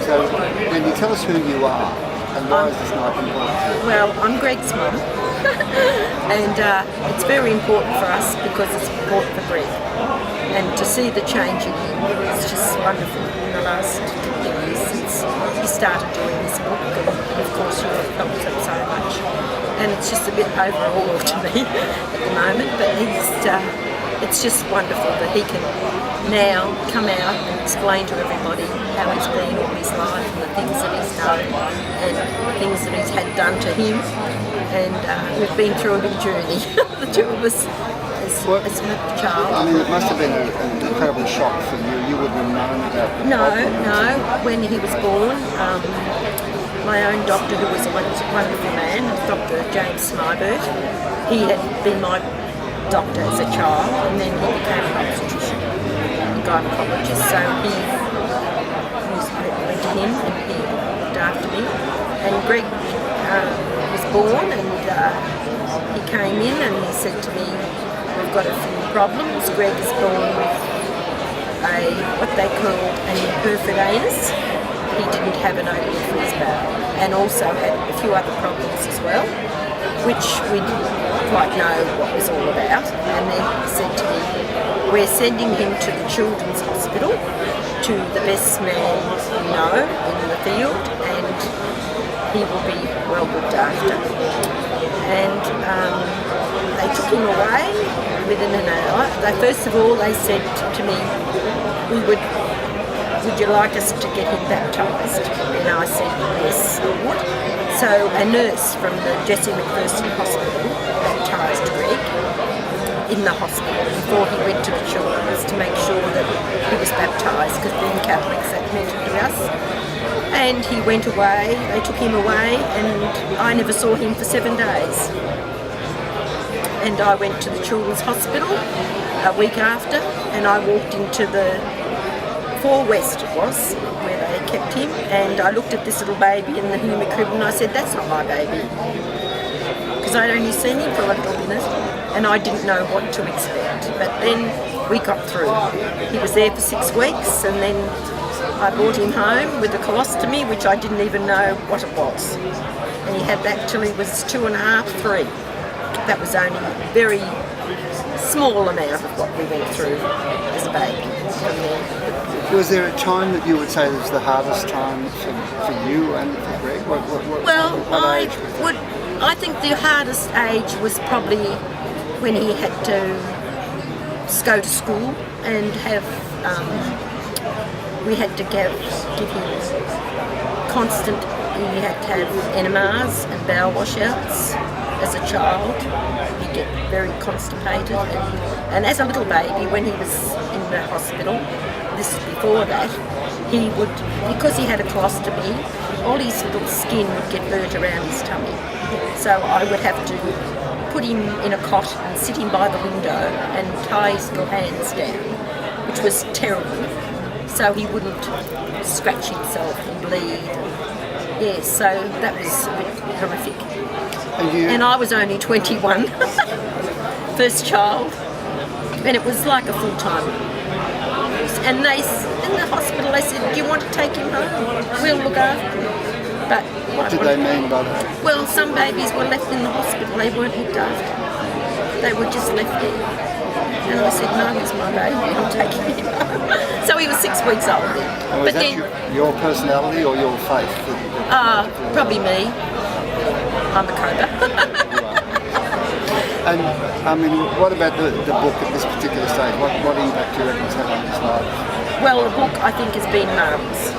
So, Wendy, tell us who you are and why is this night important to you? Well, I'm Greg's mum, and it's very important for us because it's important for Greg. And to see the change in him is just wonderful in the last couple of years since he started doing this book. And of course, you have helped him so much. And it's just a bit overall to me at the moment, but it's just wonderful that he can now come out and explain to everybody how he's been all his life and the things that he's done and things that he's had done to him. And we've been through a big journey, the two of us as a child. I mean, it must have been an incredible shock for you. You wouldn't have known about the problem. No. When he was born, my own doctor, who was a wonderful man, Dr. James Smybert, he had been my doctor as a child, and then he became an obstetrician, a gynecologist. So he went to him and he looked after me. And Greg was born, and he came in and he said to me, "We've got a few problems. Greg is born with what they call an imperfect anus. He didn't have an opening for his bowel, and also had a few other problems as well, which we didn't quite know what was all about." And then he said to me, "We're sending him to the Children's Hospital, to the best man we know in the field, and he will be well looked after." And they took him away within an hour. First of all, they said to me, would you like us to get him baptised? And I said, yes, I would. So a nurse from the Jessie McPherson Hospital baptised Greg in the hospital before he went to the Children's to make sure that he was baptised, because being Catholics that meant to us. And he went away, they took him away, and I never saw him for 7 days. And I went to the Children's Hospital a week after, and I walked into the 4 West it was, where they kept him, and I looked at this little baby in the human crib and I said, "That's not my baby." Because I'd only seen him for a little minute and I didn't know what to expect. But then we got through. He was there for 6 weeks, and then I brought him home with a colostomy, which I didn't even know what it was. And he had that till he was 2.5, 3. That was only a very small amount of what we went through as a baby from there. Was there a time that you would say was the hardest time for you and for Greg? I think the hardest age was probably when he had to go to school and have, we had to give him constant, he had to have enemas and bowel washouts as a child. He'd get very constipated, and as a little baby, when he was in the hospital, this is before that, he would, because he had a colostomy, all his little skin would get burnt around his tummy. So I would have to put him in a cot and sit him by the window and tie his little hands down, which was terrible. So he wouldn't scratch himself and bleed. Yes, so that was a bit horrific. And I was only 21, first child, and it was like a full-time. And they, in the hospital, they said, "Do you want to take him home? We'll look after him." But what did they mean by that? Well, some babies were left in the hospital, they weren't looked after. They were just left there. And I said, "No, it's my baby, I'm taking him home." So he was 6 weeks old then. And was that your personality or your faith? Probably me. I'm a Cobra. And I mean, what about the book at this particular stage? What impact do you reckon it's had on his life? Well, the book I think has been marvellous.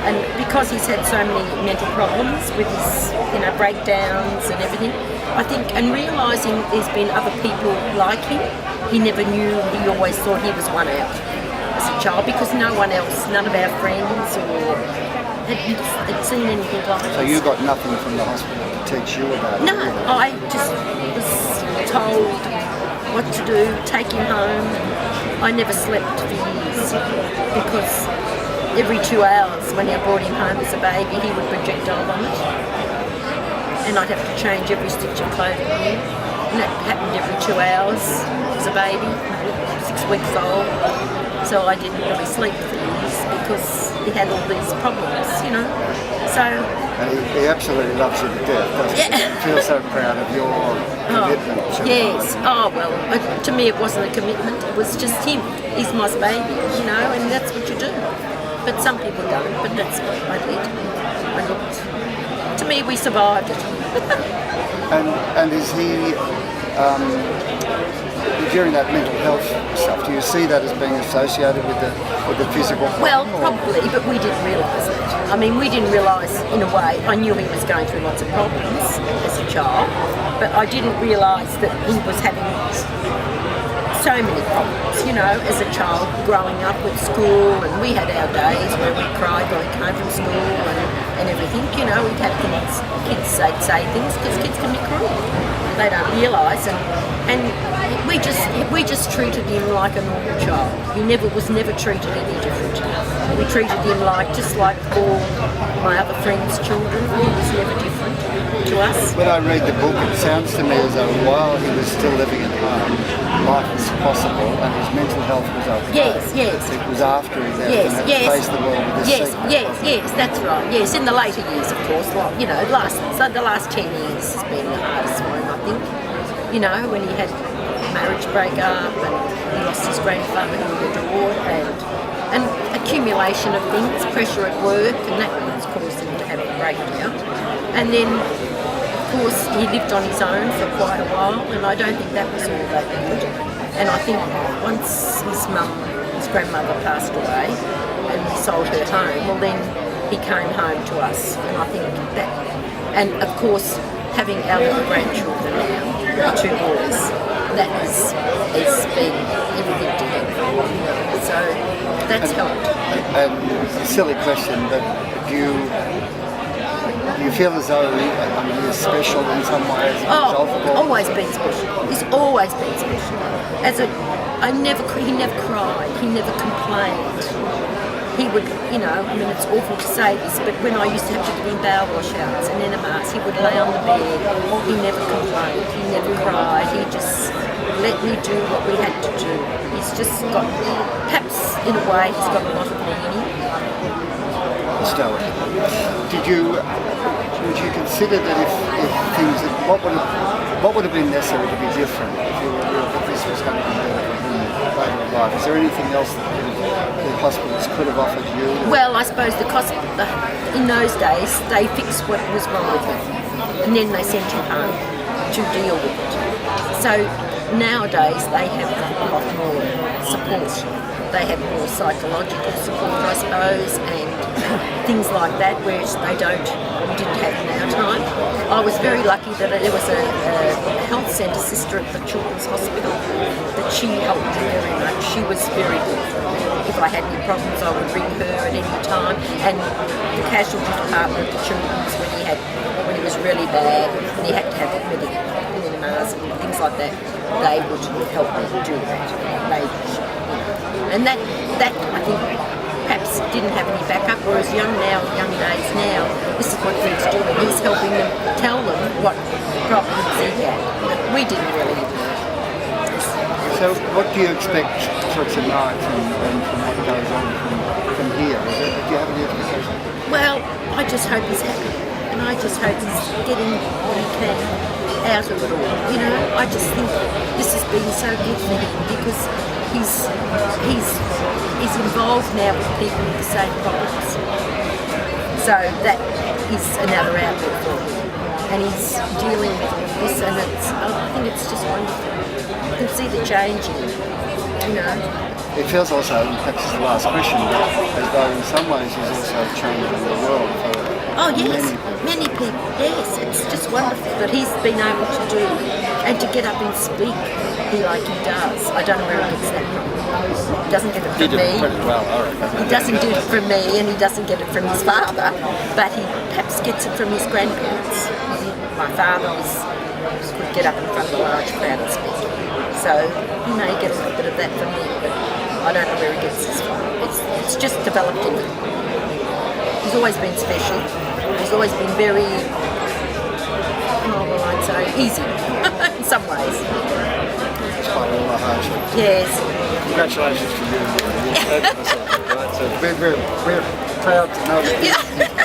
And because he's had so many mental problems with his, breakdowns and everything, I think, and realising there's been other people like him, he never knew, he always thought he was one out as a child, because no one else, none of our friends or had seen anything like this. So you got nothing from the hospital to teach you about it? No, I just was told what to do, take him home. I never slept for years because every 2 hours when I brought him home as a baby, he would projectile vomit. And I'd have to change every stitch of clothing here. And that happened every 2 hours as a baby, 6 weeks old. So I didn't really sleep for years. studies because he had all these problems, you know. So. And he absolutely loves you to death, doesn't he? Yeah. I feel so proud of your commitment to Yes. Oh, well, to me it wasn't a commitment. It was just him. He's my baby, you know, and that's what you do. But some people don't, but that's what I did. I looked. To me, we survived it. And is he, during that mental health stuff, do you see that as being associated with the physical problem? Well, probably, but we didn't realise it. I mean, we didn't realise, in a way, I knew he was going through lots of problems as a child, but I didn't realise that he was having so many problems, you know, as a child, growing up with school, and we had our days where we cried when we came from school and everything, you know, we'd have kids say things, because kids can be cruel. They don't realise, and we just treated him like a normal child. He was never treated any different. We treated him just like all my other friends' children. He was never different to us. When I read the book, it sounds to me as though while he was still living at home, life was possible and his mental health was okay. Yes. It was after he left and had to face the world with his secret. Yes, that's right. Yes, in the later years, of course, like, you know, the last 10 years has been the hardest for him, I think. You know, when he had marriage breakup and he lost his grandfather who he adored, and accumulation of things, pressure at work, and that was caused him to have a breakdown. And then, of course, he lived on his own for quite a while, and I don't think that was all that good. And I think once his grandmother passed away and we sold her home, well then he came home to us, and I think that, and of course having our little grandchildren now, 2 boys, that has been everything to him, you know, so that's helped. And silly question, but do you feel as though he is special in some ways? Always been special. He's always been special. He never cried. He never complained. He would, you know, I mean, it's awful to say this, but when I used to have to give him bowel washouts and enemas, he would lay on the bed. He never complained. He never cried. He just let me do what we had to do. He's just got, perhaps in a way, he's got a lot of me in him. Stoic. Would you consider that if things, what would have been necessary to be different if this was going to be better for him later in life? Is there anything else that the hospitals could have offered you? Well, I suppose in those days they fixed what was wrong with him, and then they sent him home to deal with it. So nowadays they have a lot more support. They have more psychological support, I suppose, and things like that, whereas we didn't have in our time. I was very lucky that there was a health centre sister at the Children's Hospital that she helped me very much. She was very good. If I had any problems, I would ring her at any time. And the casualty department of the Children's, when he was really bad, and he had to have enemas and things like that, they would help me do that. And that I think perhaps didn't have any backup, whereas young days now, this is what he's doing. He's helping them tell them what problems he had. But we didn't really. So what do you expect for tonight and from what goes on from here? Do you have any expectation? Well, I just hope he's happy. And I just hope he's getting what he can out of it all. You know, I just think this has been so good for him because he's involved now with people with the same problems. So that is another outlet for him. And he's dealing with this, and I think it's just wonderful. You can see the change in him, you know. It feels also, and perhaps it's the last question, but as though in some ways he's also changing the world for many people. Yes, it's just wonderful that he's been able to do and to get up and speak like he does. I don't know where he gets that from. He doesn't get it from me. Pretty well, I reckon. He doesn't do it from me, and he doesn't get it from his father, but he perhaps gets it from his grandparents. My father could get up in front of a large crowd and speak. So he may get a little bit of that from me, but I don't know where he gets this from. It's just developed in him. He's always been special. He's always been very, I'd say, easy in some ways. Despite all the hardships. Yes. Congratulations to you. So we're proud to know that. Yeah.